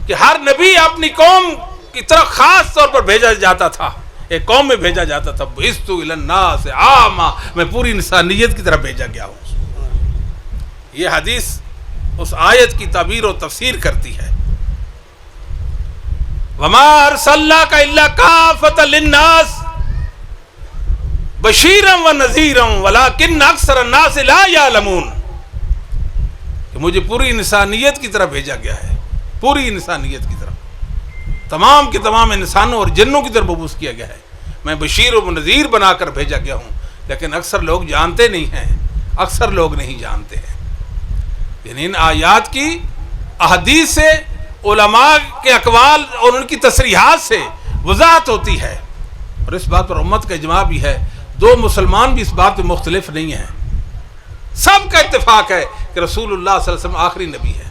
کہ ہر نبی اپنی قوم کی طرف خاص طور پر بھیجا جاتا تھا، ایک قوم میں بھیجا جاتا تھا. بعثت الی الناس عامہ، میں پوری انسانیت کی طرف بھیجا گیا ہوں. یہ حدیث اس آیت کی تعبیر و تفسیر کرتی ہے. وما ارسلناک الا کافۃ للناس بشیرا ونذیرا ولکن اکثر الناس لا یعلمون، کہ مجھے پوری انسانیت کی طرف بھیجا گیا ہے، پوری انسانیت کی طرف، تمام کے تمام انسانوں اور جنوں کی طرف مبعوث کیا گیا ہے. میں بشیر و نذیر بنا کر بھیجا گیا ہوں، لیکن اکثر لوگ جانتے نہیں ہیں، اکثر لوگ نہیں جانتے ہیں. یعنی ان آیات کی احادیث سے، علماء کے اقوال اور ان کی تصریحات سے وضاحت ہوتی ہے. اور اس بات پر امت کا اجماع بھی ہے، دو مسلمان بھی اس بات پہ مختلف نہیں ہیں، سب کا اتفاق ہے کہ رسول اللہ صلی اللہ علیہ وسلم آخری نبی ہے.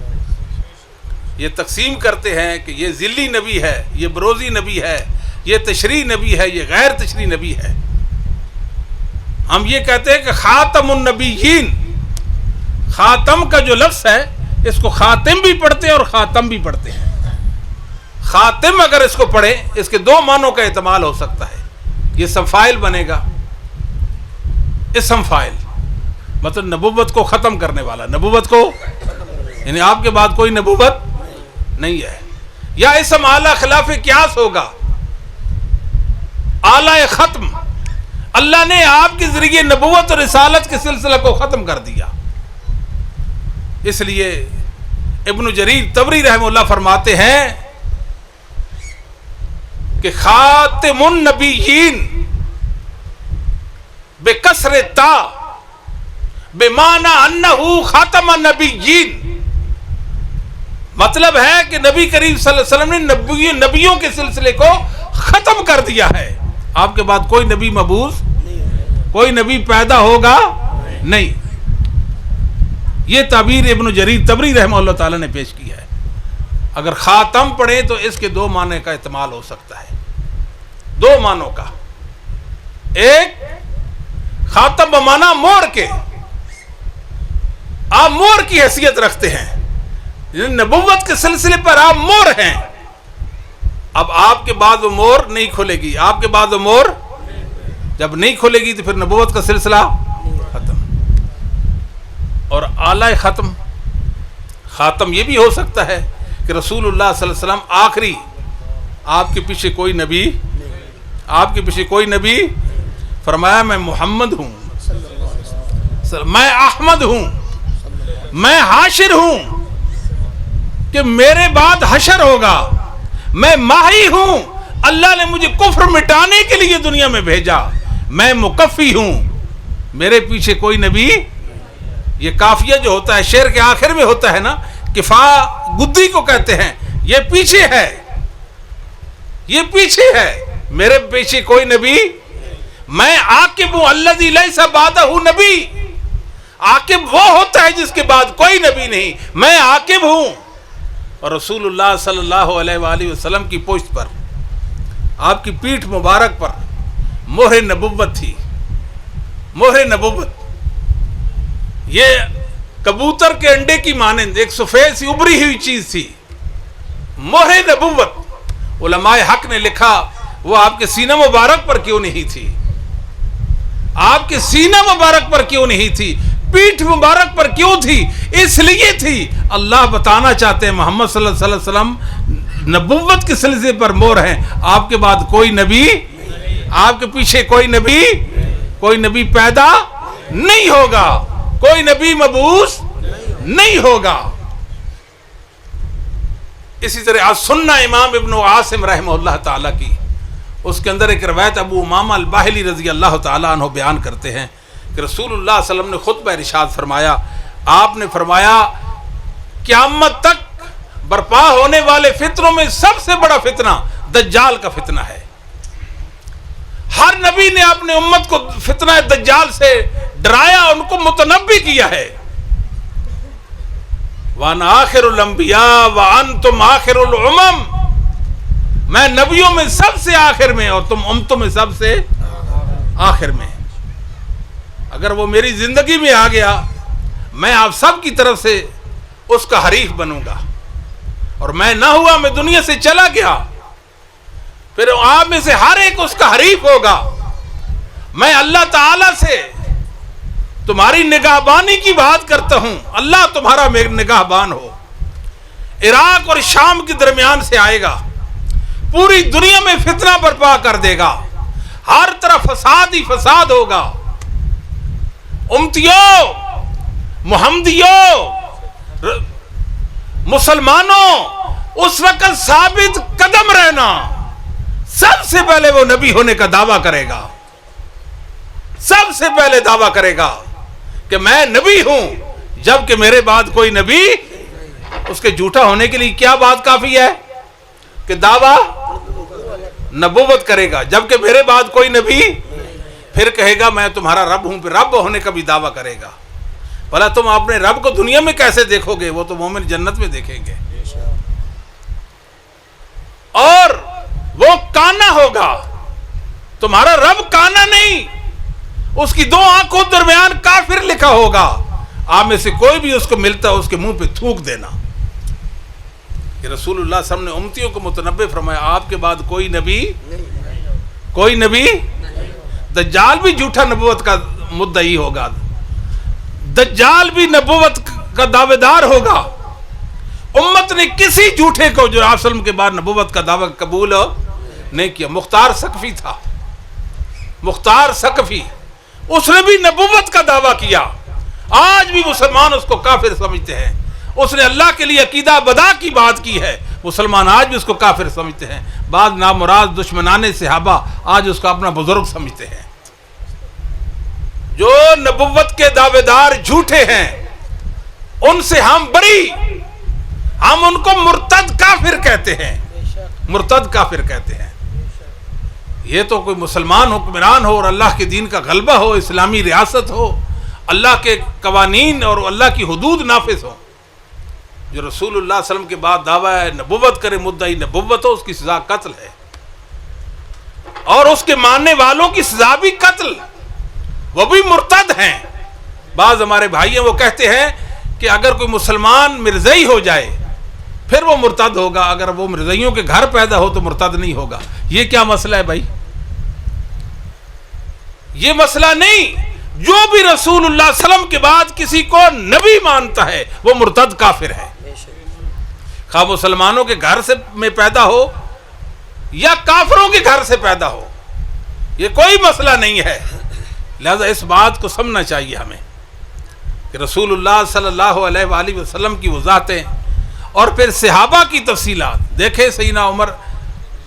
یہ تقسیم کرتے ہیں کہ یہ ذلی نبی ہے، یہ بروزی نبی ہے، یہ تشریع نبی ہے، یہ غیر تشریع نبی ہے. ہم یہ کہتے ہیں کہ خاتم النبیین، خاتم کا جو لفظ ہے اس کو خاتم بھی پڑھتے ہیں اور خاتم بھی پڑھتے ہیں۔ خاتم اگر اس کو پڑھے اس کے دو معنوں کا احتمال ہو سکتا ہے، یہ اسم فاعل بنے گا، اسم فاعل مطلب نبوت کو ختم کرنے والا، نبوت کو یعنی آپ کے بعد کوئی نبوت نہیں ہے، یا اسم اعلیٰ خلاف قیاس ہوگا، اعلیٰ ختم، اللہ نے آپ کے ذریعے نبوت اور رسالت کے سلسلہ کو ختم کر دیا۔ اس لیے ابن جریر طبری رحمہ اللہ فرماتے ہیں کہ خاتم النبیین بکسر تا بمعنی انہ خاتم النبیین، مطلب ہے کہ نبی کریم صلی اللہ علیہ وسلم نے نبیوں کے سلسلے کو ختم کر دیا ہے، آپ کے بعد کوئی نبی مبعوث، کوئی نبی پیدا ہوگا نہیں۔ یہ تعبیر ابن جریر طبری رحمہ اللہ تعالیٰ نے پیش کی ہے۔ اگر خاتم پڑھیں تو اس کے دو معنی کا احتمال ہو سکتا ہے، دو معنوں کا، ایک خاتم بمعنی مور کے، آپ مور کی حیثیت رکھتے ہیں، نبوت کے سلسلے پر آپ مور ہیں، اب آپ کے بعد وہ مور نہیں کھلے گی، آپ کے بعد وہ مور جب نہیں کھلے گی تو پھر نبوت کا سلسلہ ختم۔ اور اعلی ختم، خاتم یہ بھی ہو سکتا ہے کہ رسول اللہ صلی اللہ علیہ وسلم آخری، آپ کے پیچھے کوئی نبی، آپ کے پیچھے کوئی نبی، فرمایا میں محمد ہوں، میں احمد ہوں، میں حاشر ہوں، کہ میرے بعد حشر ہوگا، میں ماہی ہوں، اللہ نے مجھے کفر مٹانے کے لیے دنیا میں بھیجا، میں مکفی ہوں، میرے پیچھے کوئی نبی۔ یہ کافیہ جو ہوتا ہے شعر کے آخر میں ہوتا ہے نا، کفا گدی کو کہتے ہیں، یہ پیچھے ہے، یہ پیچھے ہے، میرے پیچھے کوئی نبی، میں عاقب ہوں الذی لیس بعدہ نبی، عاقب وہ ہوتا ہے جس کے بعد کوئی نبی نہیں، میں عاقب ہوں۔ اور رسول اللہ صلی اللہ علیہ وآلہ وسلم کی پشت پر، آپ کی پیٹھ مبارک پر مہر نبوت تھی، مہر نبوت، یہ کبوتر کے انڈے کی مانند ایک سفید سی ابری ہوئی چیز تھی، مہر نبوت۔ علماء حق نے لکھا وہ آپ کے سینہ مبارک پر کیوں نہیں تھی، آپ کے سینہ مبارک پر کیوں نہیں تھی، پیٹھ مبارک پر کیوں تھی؟ اس لیے تھی اللہ بتانا چاہتے ہیں محمد صلی اللہ علیہ وسلم نبوت کے سلسلے پر مور ہیں، آپ کے بعد کوئی نبی، آپ کے پیچھے کوئی نبی پیدا نہیں ہوگا، کوئی نبی مبعوث نہیں ہوگا۔ اسی طرح سنہ امام ابن عاصم رحمہ اللہ تعالیٰ کی، اس کے اندر ایک روایت ابو امامہ الباہلی رضی اللہ تعالیٰ عنہ بیان کرتے ہیں کہ رسول اللہ صلی اللہ علیہ وسلم نے خطبہ ارشاد فرمایا، آپ نے فرمایا قیامت تک برپا ہونے والے فتنوں میں سب سے بڑا فتنہ دجال کا فتنہ ہے۔ ہر نبی نے اپنے امت کو فتنہ دجال سے ڈرایا، ان کو متنبی کیا ہے۔ وَأَنَا آخِرُ الْأَنْبِيَاءِ وَأَنْتُمْ آخِرُ الْأُمَمِ، میں نبیوں میں سب سے آخر میں اور تم امتوں میں سب سے آخر میں۔ اگر وہ میری زندگی میں آ گیا میں آپ سب کی طرف سے اس کا حریف بنوں گا، اور میں نہ ہوا، میں دنیا سے چلا گیا، پھر آپ میں سے ہر ایک اس کا حریف ہوگا۔ میں اللہ تعالی سے تمہاری نگہبانی کی بات کرتا ہوں، اللہ تمہارا نگہبان ہو۔ عراق اور شام کے درمیان سے آئے گا، پوری دنیا میں فتنہ برپا کر دے گا، ہر طرف فساد ہی فساد ہوگا۔ امتیوں، محمدیوں، مسلمانوں، اس وقت ثابت قدم رہنا، سب سے پہلے وہ نبی ہونے کا دعویٰ کرے گا، سب سے پہلے دعویٰ کرے گا کہ میں نبی ہوں، جبکہ میرے بعد کوئی نبی۔ اس کے جھوٹا ہونے کے لیے کیا بات کافی ہے کہ دعویٰ نبوت کرے گا، جبکہ میرے بعد کوئی نبی، پھر کہے گا میں تمہارا رب ہوں، پھر رب ہونے کا بھی دعویٰ کرے گا۔ بھلا تم اپنے رب کو دنیا میں کیسے دیکھو گے؟ وہ تو مومن جنت میں دیکھیں گے۔ اور وہ کانا ہوگا، تمہارا رب کانا نہیں، اس کی 2 آنکھوں درمیان کافر لکھا ہوگا، آپ میں سے کوئی بھی اس کو ملتا اس کے منہ پہ تھوک دینا۔ کہ رسول اللہ صلی اللہ علیہ وسلم نے امتیوں کو متنبہ فرمایا آپ کے بعد کوئی نبی دجال بھی جھوٹا نبوت کا مدعی ہوگا، دجال بھی نبوت کا دعوے دار ہوگا۔ امت نے کسی جھوٹے کو جو آپ صلی اللہ علیہ وسلم کے بعد نبوت کا دعویٰ قبول نہیں کیا۔ مختار ثقفی تھا، مختار ثقفی، اس نے بھی نبوت کا دعویٰ کیا، آج بھی مسلمان اس کو کافر سمجھتے ہیں۔ اس نے اللہ کے لیے عقیدہ بدا کی بات کی ہے، مسلمان آج بھی اس کو کافر سمجھتے ہیں۔ بعض نامراد دشمنان صحابہ آج اس کو اپنا بزرگ سمجھتے ہیں۔ جو نبوت کے دعوے دار جھوٹے ہیں ان سے ہم بری، ہم ان کو مرتد کافر کہتے ہیں، مرتد کافر کہتے ہیں۔ یہ تو کوئی مسلمان حکمران ہو اور اللہ کے دین کا غلبہ ہو، اسلامی ریاست ہو، اللہ کے قوانین اور اللہ کی حدود نافذ ہو۔ جو رسول اللہ صلی اللہ علیہ وسلم کے بعد دعویٰ نبوت کرے، مدعی نبوت ہو، اس کی سزا قتل ہے، اور اس کے ماننے والوں کی سزا بھی قتل، وہ بھی مرتد ہیں۔ بعض ہمارے بھائی ہیں وہ کہتے ہیں کہ اگر کوئی مسلمان مرزئی ہو جائے پھر وہ مرتد ہوگا، اگر وہ مرزئیوں کے گھر پیدا ہو تو مرتد نہیں ہوگا۔ یہ کیا مسئلہ ہے بھائی؟ یہ مسئلہ نہیں۔ جو بھی رسول اللہ صلی اللہ علیہ وسلم کے بعد کسی کو نبی مانتا ہے وہ مرتد کافر ہے، خواہ مسلمانوں کے گھر سے میں پیدا ہو یا کافروں کے گھر سے پیدا ہو، یہ کوئی مسئلہ نہیں ہے۔ لہذا اس بات کو سمجھنا چاہیے ہمیں کہ رسول اللہ صلی اللہ علیہ وآلہ وسلم کی وضاحتیں اور پھر صحابہ کی تفصیلات دیکھیں۔ سیدنا عمر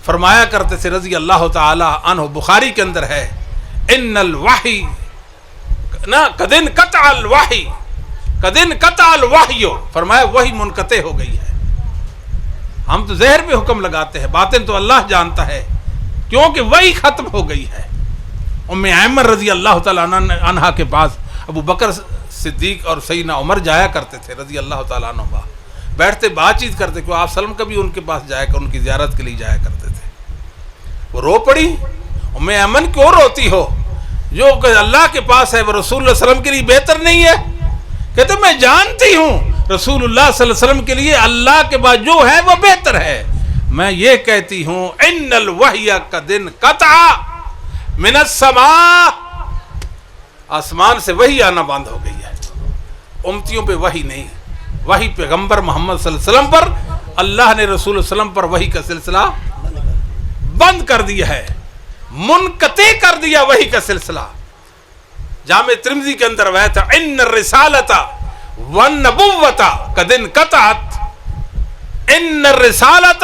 فرمایا کرتے تھے رضی اللہ تعالی عنہ، بخاری کے اندر ہے، ان الوحی قدن قطع الوحی، قدن قطع الوحی، فرمایا وحی منقطع ہو گئی ہے۔ ہم تو ظاہر پہ حکم لگاتے ہیں، باطن تو اللہ جانتا ہے، کیونکہ وحی ختم ہو گئی ہے۔ ام ایمن رضی اللہ تعالیٰ عنہ کے پاس ابو بکر صدیق اور سیدنا عمر جایا کرتے تھے رضی اللہ تعالیٰ عنہ، بیٹھتے بات چیت کرتے کہ آپ سلم کبھی ان کے پاس جایا کر ان کی زیارت کے لیے جایا کرتے تھے۔ وہ رو پڑی، ام ایمن کیوں روتی ہو؟ جو کہ اللہ کے پاس ہے وہ رسول اللہ صلی اللہ علیہ وسلم کے لیے بہتر نہیں ہے؟ کہتے میں جانتی ہوں رسول اللہ صلی اللہ علیہ وسلم کے لیے اللہ کے بعد جو ہے وہ بہتر ہے، میں یہ کہتی ہوں ان الوحی قدن قطع من السماء، آسمان سے وحی آنا بند ہو گئی ہے، امتیوں پہ وحی نہیں، وحی پیغمبر محمد صلی اللہ علیہ وسلم پر، اللہ نے رسول اللہ علیہ وسلم پر وحی کا سلسلہ بند کر دیا ہے، منقطع کر دیا وحی کا سلسلہ۔ جامع ترمذی کے اندر روایت ہے ان الرسالۃ والنبوۃ قد انقطعت، ان الرسالۃ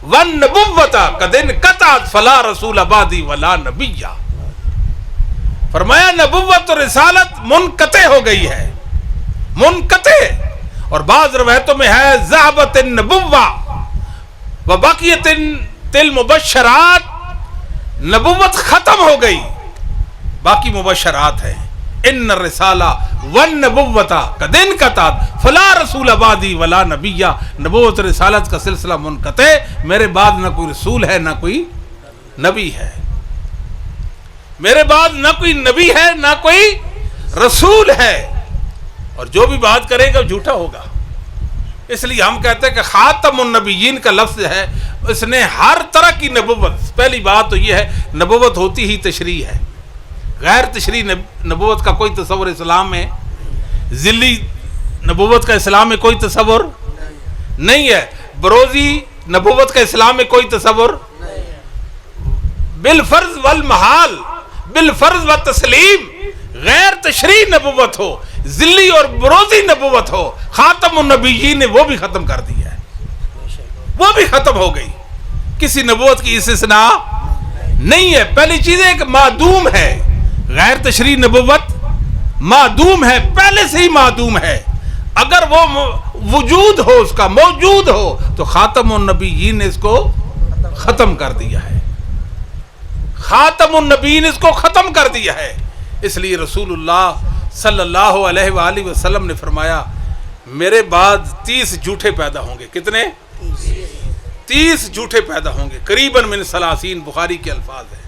والنبوۃ قد انقطعت فلا رسول بعدی ولا نبی، فرمایا نبوت اور رسالت منقطع ہو گئی ہے، منقطع۔ اور بعض روایتوں میں ہے ذهبت النبوہ وبقیت المبشرات، نبوت ختم ہو گئی باقی مبشرات ہیں۔ ان الرسالہ والنبوۃ قد انقطعت فلا رسول بعدی ولا نبی، نبوت رسالت کا سلسلہ منقطع، میرے بعد نہ کوئی رسول ہے نہ کوئی نبی ہے، میرے بعد نہ کوئی نبی ہے نہ کوئی رسول ہے، اور جو بھی بات کرے گا جھوٹا ہوگا۔ اس لیے ہم کہتے ہیں کہ خاتم النبیین کا لفظ ہے، اس نے ہر طرح کی نبوت، پہلی بات تو یہ ہے نبوت ہوتی ہی تشریح ہے، غیر تشریح نبوت کا کوئی تصور اسلام میں، ذلی نبوت کا اسلام میں کوئی تصور نہیں ہے، بروزی نبوت کا اسلام میں کوئی تصور، بالفرض والمحال، بالفرض والتسلیم، غیر تشریح نبوت ہو، ذلی اور بروزی نبوت ہو، خاتم النبیین نے وہ بھی ختم کر دیا ہے، وہ بھی ختم ہو گئی، کسی نبوت کی استثناء نہیں ہے۔ پہلی چیز ہے کہ معدوم ہے، غیر تشریح نبوت معدوم ہے، پہلے سے ہی معدوم ہے، اگر وہ وجود ہو، اس کا موجود ہو تو خاتم النبیین نے اس کو ختم کر دیا ہے، خاتم النبیین اس کو ختم کر دیا ہے۔ اس لیے رسول اللہ صلی اللہ علیہ وآلہ وسلم نے فرمایا میرے بعد 30 جھوٹے پیدا ہوں گے، کتنے؟ 30 جھوٹے پیدا ہوں گے، قریباً من 30، بخاری کے الفاظ ہیں،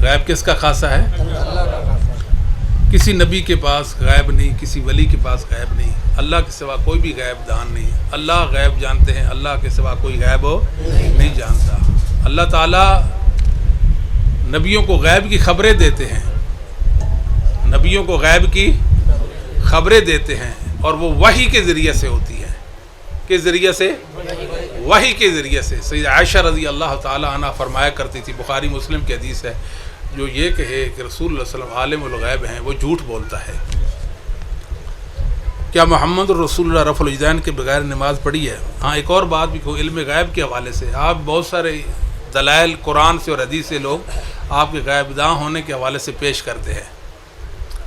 غیب کس کا خاصہ ہے؟ کسی نبی کے پاس غیب نہیں، کسی ولی کے پاس غیب نہیں. اللہ کے سوا کوئی بھی غیب دان نہیں. اللہ غیب جانتے ہیں، اللہ کے سوا کوئی غیب نہیں جانتا. اللہ تعالیٰ نبیوں کو غیب کی خبریں دیتے ہیں، نبیوں کو غیب کی خبریں دیتے ہیں، اور وہ وحی کے ذریعے سے ہوتی ہیں. کس ذریعے سے؟ وحی کے ذریعے سے. سیدہ عائشہ رضی اللہ تعالی عنہ فرمایا کرتی تھی، بخاری مسلم کی حدیث ہے، جو یہ کہے کہ رسول اللہ صلی اللہ علیہ وسلم عالم الغیب ہیں وہ جھوٹ بولتا ہے. کیا محمد رسول اللہ رفع الیدین کے بغیر نماز پڑھی ہے؟ ہاں، ایک اور بات بھی کہو، علم غیب کے حوالے سے آپ بہت سارے دلائل قرآن سے اور حدیث سے لوگ آپ کے غیب داں ہونے کے حوالے سے پیش کرتے ہیں.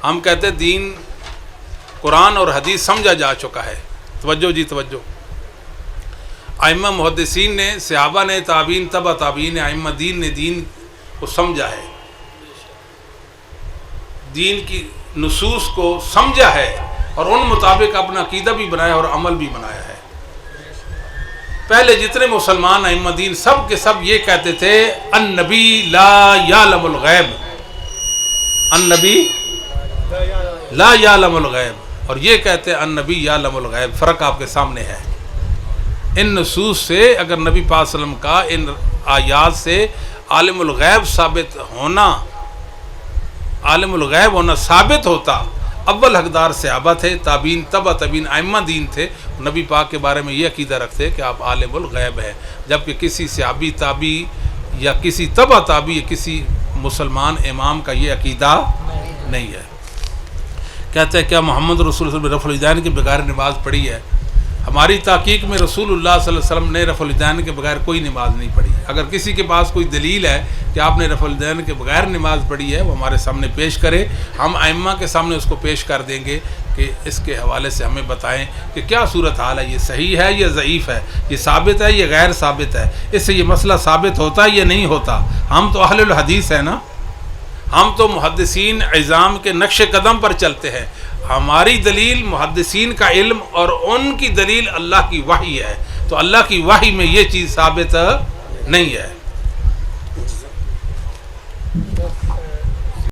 ہم کہتے ہیں دین قرآن اور حدیث سمجھا جا چکا ہے. توجہ جی توجہ. ائمہ محدثین نے، صحابہ نے، تابعین، تبع تابعین، ائمہ دین نے دین کو سمجھا ہے، دین کی نصوص کو سمجھا ہے، اور ان مطابق اپنا عقیدہ بھی بنایا اور عمل بھی بنایا ہے. پہلے جتنے مسلمان ائمہ دین سب کے سب یہ کہتے تھے النبی لا یعلم الغیب، النبی لا یعلم الغیب، اور یہ کہتے ہیں النبی یعلم الغیب. فرق آپ کے سامنے ہے. ان نصوص سے اگر نبی پاک صلی اللہ علیہ وسلم کا ان آیات سے عالم الغیب ثابت ہونا، عالم الغیب ہونا ثابت ہوتا، اول حقدار صحابہ تھے، تابعین، تبع تابعین، ائمہ دین تھے. نبی پاک کے بارے میں یہ عقیدہ رکھتے کہ آپ عالم الغیب ہیں، جبکہ کسی صحابی، تابعی یا کسی تبع تابعی یا کسی مسلمان امام کا یہ عقیدہ نہیں ہے. کہتے ہیں کیا محمد رسول اللہ صلی اللہ علیہ وسلم رفع الیدین کے بغیر نماز پڑھی ہے؟ ہماری تحقیق میں رسول اللہ صلی اللہ علیہ وسلم نے رفع الیدین کے بغیر کوئی نماز نہیں پڑھی. اگر کسی کے پاس کوئی دلیل ہے کہ آپ نے رفع الیدین کے بغیر نماز پڑھی ہے، وہ ہمارے سامنے پیش کرے. ہم ائمہ کے سامنے اس کو پیش کر دیں گے کہ اس کے حوالے سے ہمیں بتائیں کہ کیا صورتحال ہے، یہ صحیح ہے یا ضعیف ہے، یہ ثابت ہے یا غیر ثابت ہے، اس سے یہ مسئلہ ثابت ہوتا ہے یا نہیں ہوتا. ہم تو اہل الحدیث ہیں نا، ہم تو محدثین عظام کے نقش قدم پر چلتے ہیں. ہماری دلیل محدثین کا علم اور ان کی دلیل اللہ کی وحی ہے. تو اللہ کی وحی میں یہ چیز ثابت نہیں ہے.